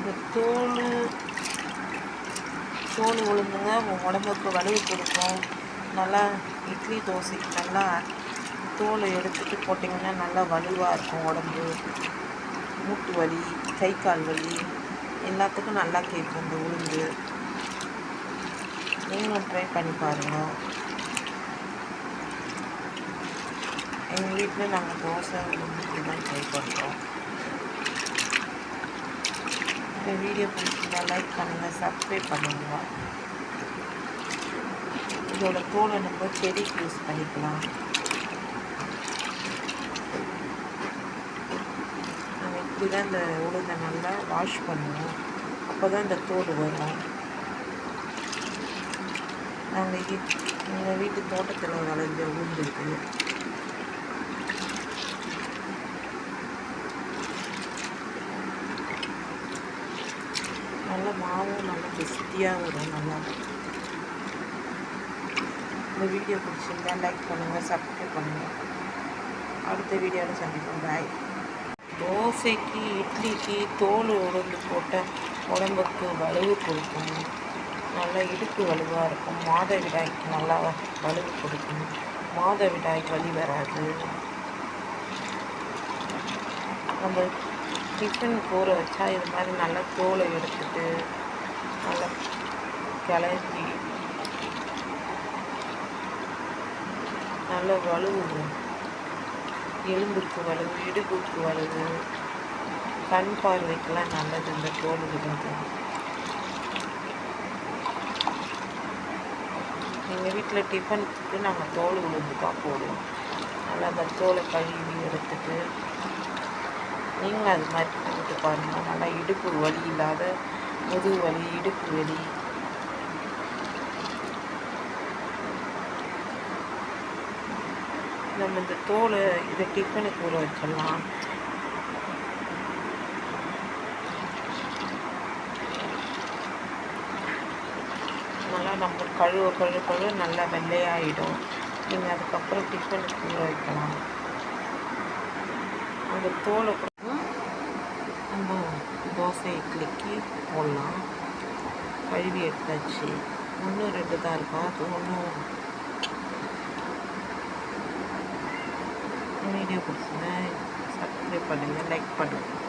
இந்த தோல் உளுந்துங்க உடம்புக்கு வலு கொடுக்கும். நல்லா இட்லி தோசைக்கு நல்லா தோலை எடுத்துகிட்டு போட்டிங்கன்னா நல்லா வலுவாக இருக்கும் உடம்பு. மூட்டு வலி, கை கால் வலி எல்லாத்துக்கும் நல்லா கேட்கும் இந்த உளுந்து. நீங்களும் ட்ரை பண்ணி பாருங்கள். எங்கள் வீட்டில் நாங்கள் தோசை உளுந்துக்கு தான் ட்ரை பண்ணுறோம். இந்த வீடியோ பிடிச்சிருந்தா லைக் பண்ணுங்கள், சப்ஸ்கிரைப் பண்ணுங்கள். இதோட தோலை நம்ம செடிக்கு யூஸ் பண்ணிக்கலாம். நம்ம இப்படி தான் இந்த உளுந்தை நல்லா வாஷ் பண்ணுவோம். அப்போ தான் இந்த தோல் வரும். நாங்கள் எங்கள் வீட்டு தோட்டத்தில் விளைஞ்ச உளுந்து இது. நல்ல மாவும் நல்லா டெஸ்டியாக வரும். நல்லா இந்த வீடியோ பிடிச்சிருந்தா லைக் பண்ணுங்கள், சப்ஸ்கிரைப் பண்ணுங்கள். அடுத்த வீடியோவில் சந்திப்போம். பாய். தோசைக்கு இட்லிக்கு தோல் உளுந்து போட்ட உடம்புக்கு வலுவு கொடுக்கும். நல்லா இடுப்பு வலுவாக இருக்கும். மாதவிடாய்க்கு நல்லா வலுவு கொடுக்கும். மாதவிடாய்க்கு வலி வராது. நம்ம டிஃபன் கூற வச்சா இது மாதிரி நல்லா தோலை எடுத்துட்டு நல்லா கிளறி நல்ல வலுவு, எலும்புக்கு வலுவு, இடுப்புக்கு வலுவு, கண் பார்வைக்கெல்லாம் நல்லது இந்த தோல் உளுந்து. எங்கள் வீட்டில் டிஃபனுக்கு நாங்கள் தோல் உளுந்து தான் போடுவோம். நல்லா அந்த தோலை கழுவி எடுத்துட்டு நீங்களும் அது மாதிரி போட்டு பாருங்கள். நல்லா இடுப்பு வலி இல்லாத, முதுகு வலி, இடுப்பு வலி நம்ம இந்த தோலை இதை டிஃபனுக்கு ஊற வச்சிடலாம். நல்லா நம்ம கழுவ நல்லா வெள்ளையாகிடும். நீங்கள் அதுக்கப்புறம் டிஃபனுக்கு ஊற வைக்கலாம். அந்த தோலை நம்ம தோசை இட்லிக்கு போடலாம். கழுவி எடுத்தாச்சு. 1 2 தான் இருக்கும். அது ஒன்றும் வீடியோ பிடிச்சிங்கன்னா சப்ஸ்கிரைப் பண்ணுங்கள், லைக் பண்ணுங்கள்.